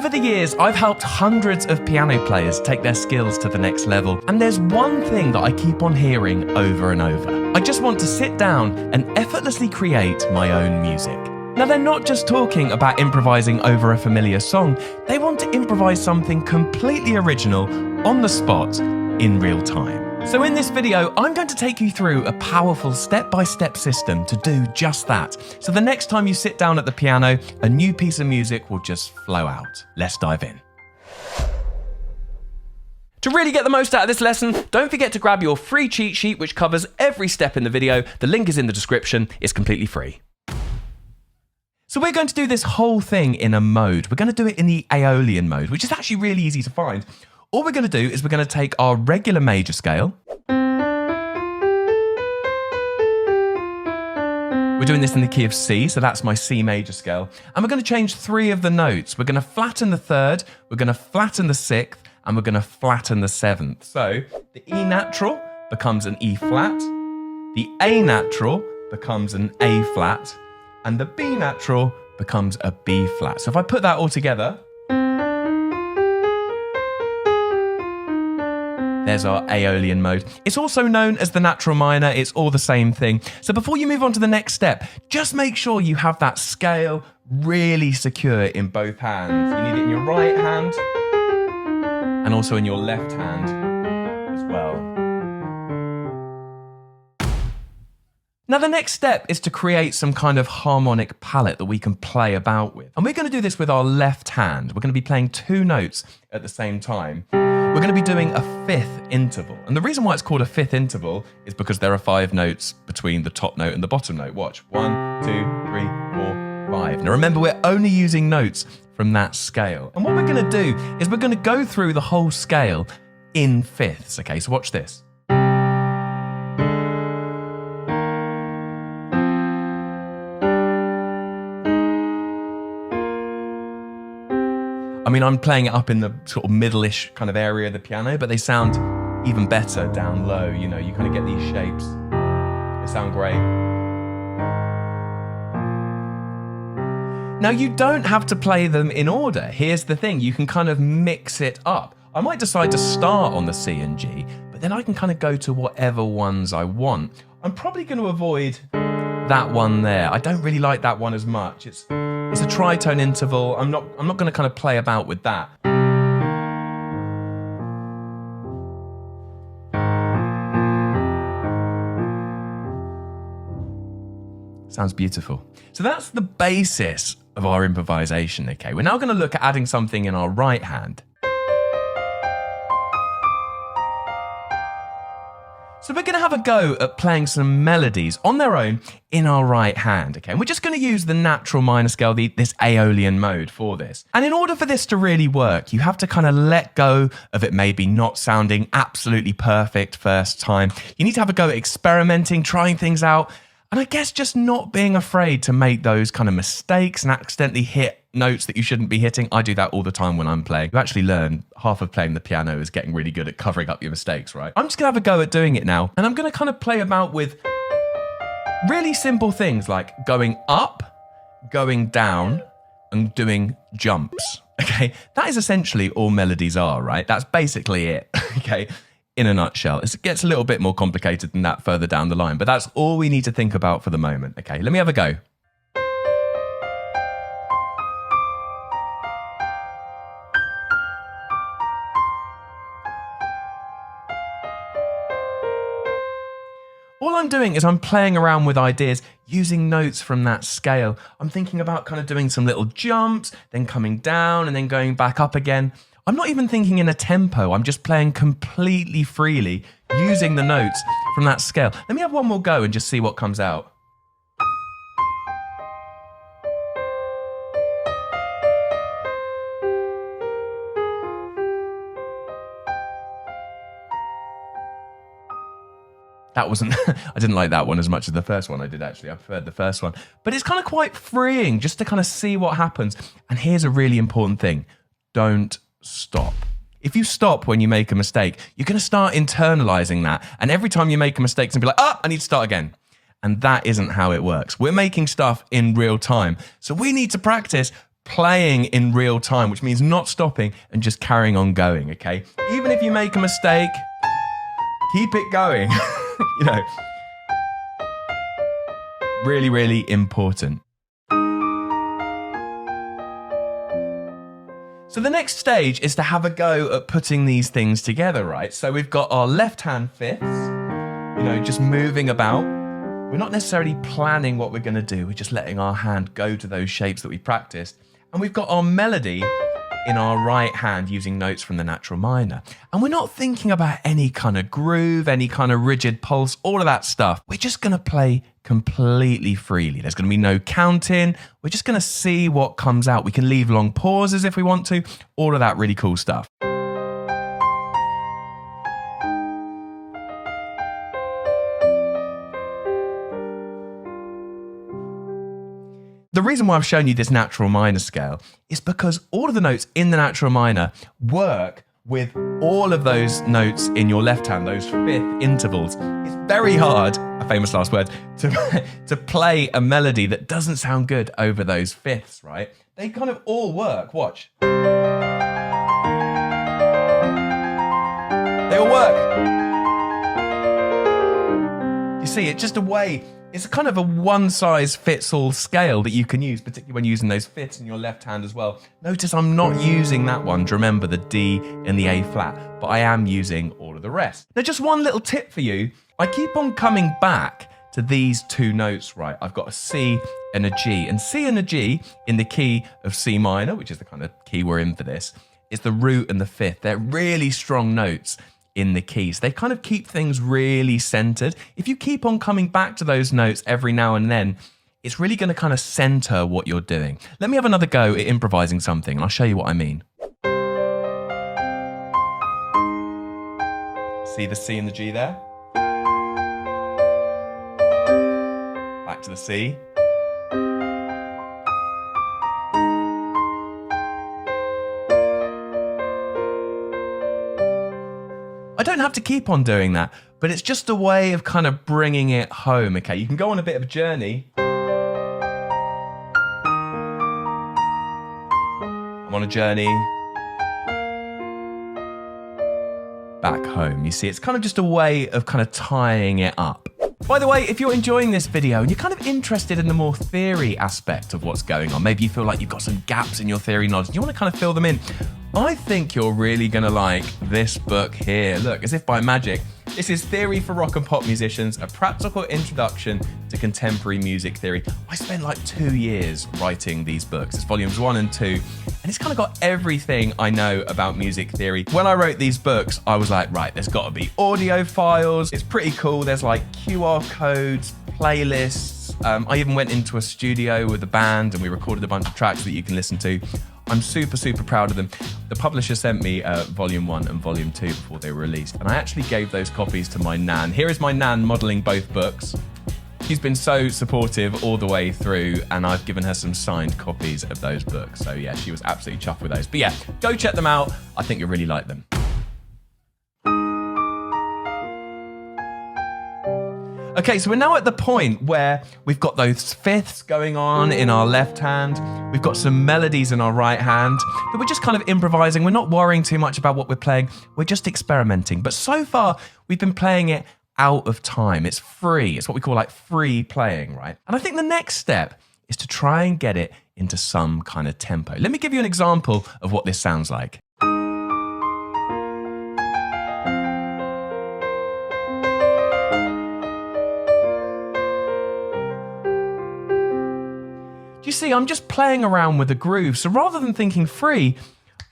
Over the years, I've helped hundreds of piano players take their skills to the next level, and there's one thing that I keep on hearing over and over. I just want to sit down and effortlessly create my own music. Now, they're not just talking about improvising over a familiar song, they want to improvise something completely original on the spot in real time. So in this video, I'm going to take you through a powerful step-by-step system to do just that. So the next time you sit down at the piano, a new piece of music will just flow out. Let's dive in. To really get the most out of this lesson, don't forget to grab your free cheat sheet which covers every step in the video. The link is in the description. It's completely free. So we're going to do this whole thing in a mode. We're going to do it in the Aeolian mode, which is actually really easy to find. All we're going to do is we're going to take our regular major scale. We're doing this in the key of C, so that's my C major scale. And we're going to change 3 of the notes. We're going to flatten the 3rd, we're going to flatten the 6th, and we're going to flatten the 7th. So the E natural becomes an E flat, the A natural becomes an A flat, and the B natural becomes a B flat. So if I put that all together, there's our Aeolian mode. It's also known as the natural minor. It's all the same thing. So before you move on to the next step, just make sure you have that scale really secure in both hands. You need it in your right hand and also in your left hand as well. Now the next step is to create some kind of harmonic palette that we can play about with. And we're going to do this with our left hand. We're going to be playing 2 notes at the same time. We're going to be doing a 5th interval. And the reason why it's called a 5th interval is because there are 5 notes between the top note and the bottom note. Watch. 1, 2, 3, 4, 5. Now remember, we're only using notes from that scale. And what we're going to do is we're going to go through the whole scale in fifths. Okay, so watch this. I mean, I'm playing it up in the sort of middle-ish kind of area of the piano, but they sound even better down low. You know, you kind of get these shapes. They sound great. Now, you don't have to play them in order. Here's the thing. You can kind of mix it up. I might decide to start on the C and G, but then I can kind of go to whatever ones I want. I'm probably going to avoid that one there. I don't really like that one as much. It's a tritone interval. I'm not going to kind of play about with that. Sounds beautiful. So that's the basis of our improvisation, okay? We're now going to look at adding something in our right hand. So we're going to have a go at playing some melodies on their own in our right hand, okay? And we're just going to use the natural minor scale, this Aeolian mode for this. And in order for this to really work, you have to kind of let go of it maybe not sounding absolutely perfect first time. You need to have a go at experimenting, trying things out, and I guess just not being afraid to make those kind of mistakes and accidentally hit notes that you shouldn't be hitting. I do that all the time when I'm playing. You actually learn half of playing the piano is getting really good at covering up your mistakes, right? I'm just gonna have a go at doing it now, and I'm gonna kind of play about with really simple things like going up, going down, and doing jumps, okay? That is essentially all melodies are, right? That's basically it, okay? In a nutshell. It gets a little bit more complicated than that further down the line, but that's all we need to think about for the moment, okay? Let me have a go. All I'm doing is I'm playing around with ideas using notes from that scale. I'm thinking about kind of doing some little jumps, then coming down and then going back up again. I'm not even thinking in a tempo. I'm just playing completely freely using the notes from that scale. Let me have one more go and just see what comes out. That wasn't, I didn't like that one as much as the first one I did actually. I preferred the first one. But it's kind of quite freeing just to kind of see what happens. And here's a really important thing. Don't stop. If you stop when you make a mistake, you're going to start internalizing that. And every time you make a mistake, it's going to be like, oh, I need to start again. And that isn't how it works. We're making stuff in real time. So we need to practice playing in real time, which means not stopping and just carrying on going, okay? Even if you make a mistake, keep it going. You know, really, really important. So the next stage is to have a go at putting these things together, right? So we've got our left hand fifths, you know, just moving about. We're not necessarily planning what we're going to do. We're just letting our hand go to those shapes that we practiced. And we've got our melody in our right hand using notes from the natural minor. And we're not thinking about any kind of groove, any kind of rigid pulse, all of that stuff. We're just going to play completely freely. There's going to be no counting. We're just going to see what comes out. We can leave long pauses if we want to, all of that really cool stuff. The reason why I've shown you this natural minor scale is because all of the notes in the natural minor work with all of those notes in your left hand, those fifth intervals. It's very hard, a famous last word, to play a melody that doesn't sound good over those fifths, right? They kind of all work. Watch. They all work. You see, it's just a way. It's kind of a one-size-fits-all scale that you can use, particularly when using those fifths in your left hand as well. Notice I'm not using that one to remember the D and the A flat, but I am using all of the rest. Now, just one little tip for you. I keep on coming back to these two notes, right? I've got a C and a G, and C and a G in the key of C minor, which is the kind of key we're in for this, is the root and the fifth. They're really strong notes in the keys. They kind of keep things really centered. If you keep on coming back to those notes every now and then, it's really going to kind of center what you're doing. Let me have another go at improvising something, and I'll show you what I mean. See the C and the G there? Back to the C. I don't have to keep on doing that, but it's just a way of kind of bringing it home, okay? You can go on a bit of a journey. I'm on a journey back home. You see, it's kind of just a way of kind of tying it up. By the way, if you're enjoying this video and you're kind of interested in the more theory aspect of what's going on, maybe you feel like you've got some gaps in your theory knowledge and you want to kind of fill them in, I think you're really going to like this book here. Look, as if by magic, this is Theory for Rock and Pop Musicians, a practical introduction to contemporary music theory. I spent like 2 years writing these books. It's volumes 1 and 2, and it's kind of got everything I know about music theory. When I wrote these books, I was like, right, there's got to be audio files. It's pretty cool. There's like QR codes, playlists. I even went into a studio with a band and we recorded a bunch of tracks that you can listen to. I'm super, super proud of them. The publisher sent me volume 1 and volume 2 before they were released, and I actually gave those copies to my nan. Here is my nan modelling both books. She's been so supportive all the way through, and I've given her some signed copies of those books. So yeah, she was absolutely chuffed with those. But yeah, go check them out. I think you'll really like them. Okay, so we're now at the point where we've got those fifths going on in our left hand. We've got some melodies in our right hand that we're just kind of improvising. We're not worrying too much about what we're playing. We're just experimenting. But so far, we've been playing it out of time. It's free. It's what we call like free playing, right? And I think the next step is to try and get it into some kind of tempo. Let me give you an example of what this sounds like. You see, I'm just playing around with the groove. So rather than thinking free,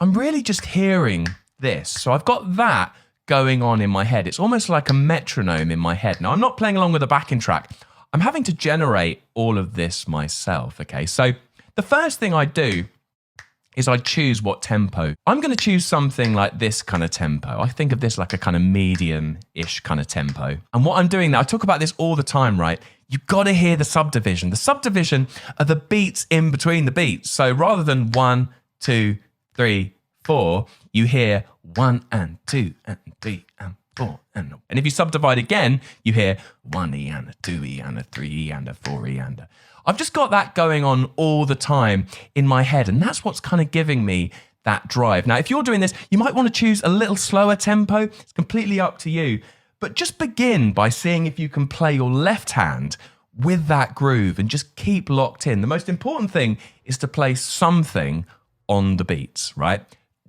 I'm really just hearing this. So I've got that going on in my head. It's almost like a metronome in my head. Now, I'm not playing along with a backing track. I'm having to generate all of this myself, okay? So the first thing I do is I choose what tempo. I'm going to choose something like this kind of tempo. I think of this like a kind of medium-ish kind of tempo. And what I'm doing now, I talk about this all the time, right? You've got to hear the subdivision. The subdivision are the beats in between the beats. So rather than 1, 2, 3, 4, you hear 1 and 2 and 3 and 4 and a. And if you subdivide again, you hear 1E and a 2E and a 3E and a 4E and a. I've just got that going on all the time in my head, and that's what's kind of giving me that drive. Now, if you're doing this, you might want to choose a little slower tempo. It's completely up to you. But just begin by seeing if you can play your left hand with that groove and just keep locked in. The most important thing is to play something on the beats, right?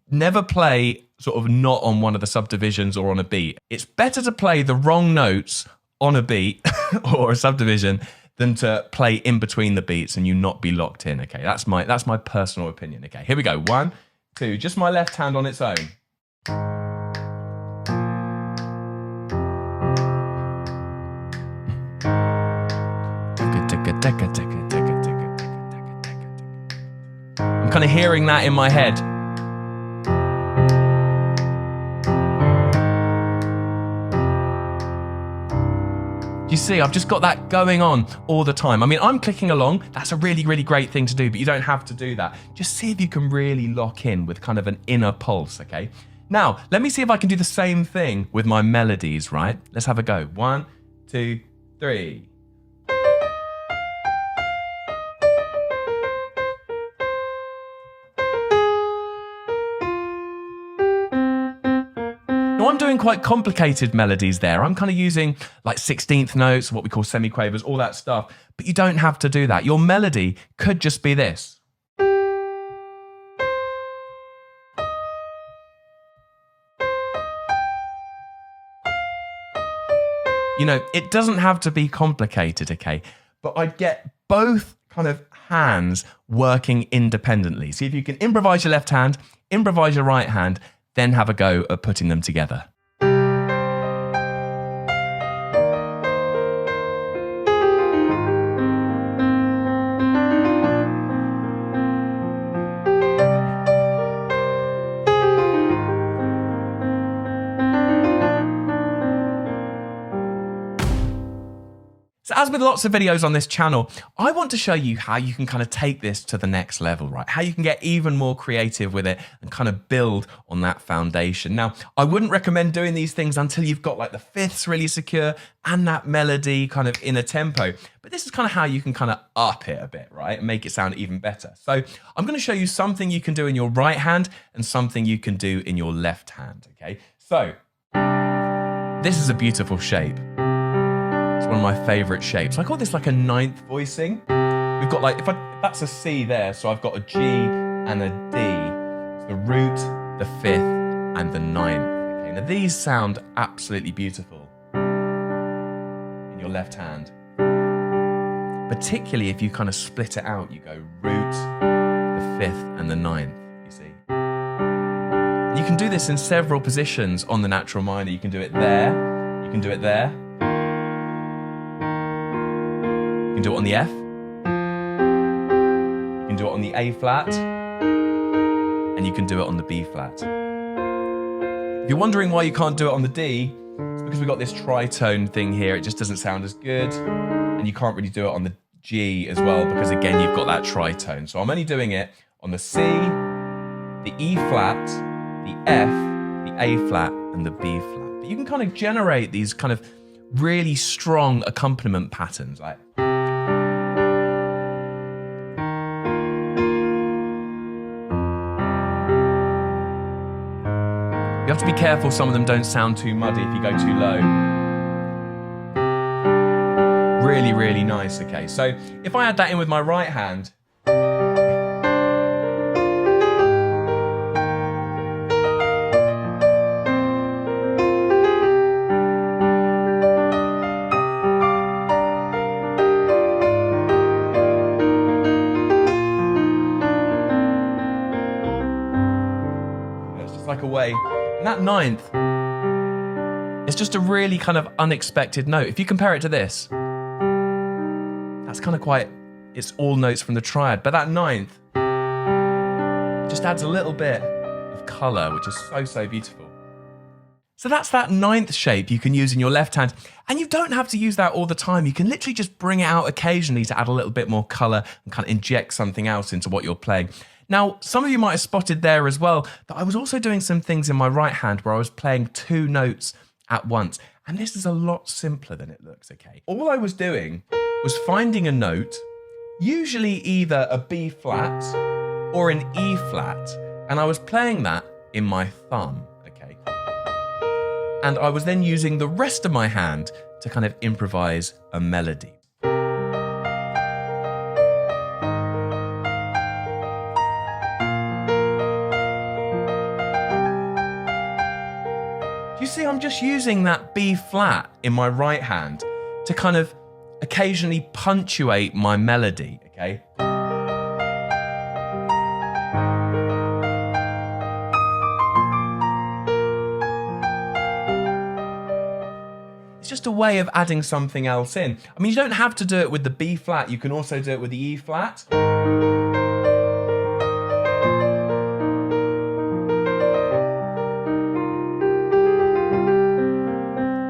Never play sort of not on one of the subdivisions or on a beat. It's better to play the wrong notes on a beat or a subdivision than to play in between the beats and you not be locked in, okay? That's my personal opinion, okay? Here we go, 1, 2, just my left hand on its own. I'm kind of hearing that in my head. You see, I've just got that going on all the time. I mean, I'm clicking along. That's a really, really great thing to do, but you don't have to do that. Just see if you can really lock in with kind of an inner pulse, okay? Now, let me see if I can do the same thing with my melodies, right? Let's have a go. 1, 2, 3. Now, I'm doing quite complicated melodies there. I'm kind of using like 16th notes, what we call semiquavers, all that stuff. But you don't have to do that. Your melody could just be this. You know, it doesn't have to be complicated, okay? But I'd get both kind of hands working independently. See if you can improvise your left hand, improvise your right hand, then have a go at putting them together. So as with lots of videos on this channel, I want to show you how you can kind of take this to the next level, right? How you can get even more creative with it and kind of build on that foundation. Now, I wouldn't recommend doing these things until you've got like the fifths really secure and that melody kind of in a tempo. But this is kind of how you can kind of up it a bit, right? And make it sound even better. So I'm going to show you something you can do in your right hand and something you can do in your left hand, okay? So this is a beautiful shape. It's one of my favorite shapes. I call this like a ninth voicing. We've got like, if that's a C there, so I've got a G and a D. It's the root, the fifth, and the ninth. Okay, now these sound absolutely beautiful in your left hand. Particularly if you kind of split it out, you go root, the fifth, and the ninth, you see. And you can do this in several positions on the natural minor. You can do it there, you can do it there. You can do it on the F, you can do it on the A flat, and you can do it on the B flat. If you're wondering why you can't do it on the D, it's because we've got this tritone thing here. It just doesn't sound as good, and you can't really do it on the G as well because again, you've got that tritone. So I'm only doing it on the C, the E flat, the F, the A flat, and the B flat. But you can kind of generate these kind of really strong accompaniment patterns, like. You have to be careful some of them don't sound too muddy if you go too low. Really, really nice, okay. So if I add that in with my right hand, it's just like a way. And that ninth, it's just a really kind of unexpected note. If you compare it to this, that's kind of quite, it's all notes from the triad. But that ninth, it just adds a little bit of color, which is so, so beautiful. So that's that ninth shape you can use in your left hand. And you don't have to use that all the time. You can literally just bring it out occasionally to add a little bit more color and kind of inject something else into what you're playing. Now, some of you might have spotted there as well that I was also doing some things in my right hand where I was playing two notes at once. And this is a lot simpler than it looks, okay? All I was doing was finding a note, usually either a B flat or an E flat, and I was playing that in my thumb, okay? And I was then using the rest of my hand to kind of improvise a melody. You see, I'm just using that B flat in my right hand to kind of occasionally punctuate my melody, okay? It's just a way of adding something else in. I mean, you don't have to do it with the B flat, you can also do it with the E flat.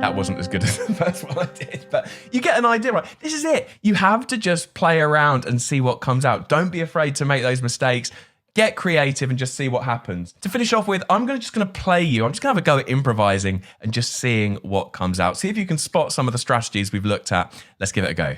That wasn't as good as the first one I did, but you get an idea, right? This is it. You have to just play around and see what comes out. Don't be afraid to make those mistakes. Get creative and just see what happens. To finish off with, I'm just going to play you. I'm just going to have a go at improvising and just seeing what comes out. See if you can spot some of the strategies we've looked at. Let's give it a go.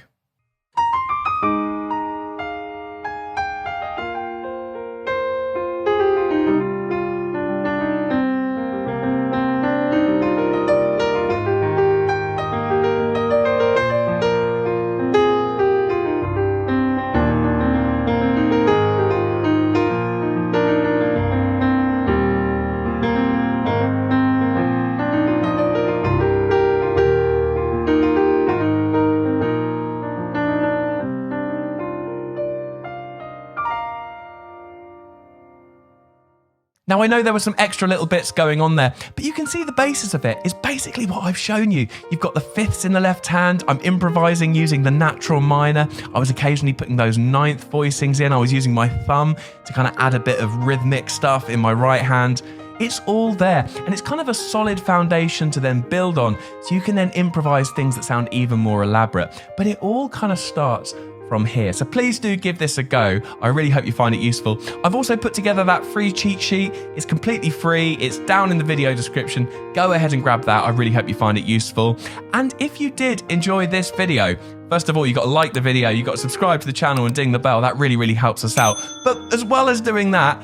Now, I know there were some extra little bits going on there, but you can see the basis of it is basically what I've shown you. You've got the fifths in the left hand. I'm improvising using the natural minor. I was occasionally putting those ninth voicings in. I was using my thumb to kind of add a bit of rhythmic stuff in my right hand. It's all there, and it's kind of a solid foundation to then build on, so you can then improvise things that sound even more elaborate. But it all kind of starts from here. So please do give this a go. I really hope you find it useful. I've also put together that free cheat sheet. It's completely free. It's down in the video description. Go ahead and grab that. I really hope you find it useful. And if you did enjoy this video, first of all, you got to like the video, you got to subscribe to the channel and ding the bell. That really, really helps us out. But as well as doing that,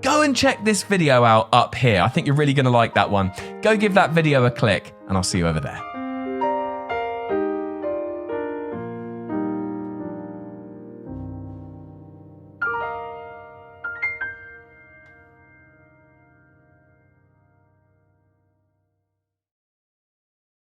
go and check this video out up here. I think you're really going to like that one. Go give that video a click, and I'll see you over there.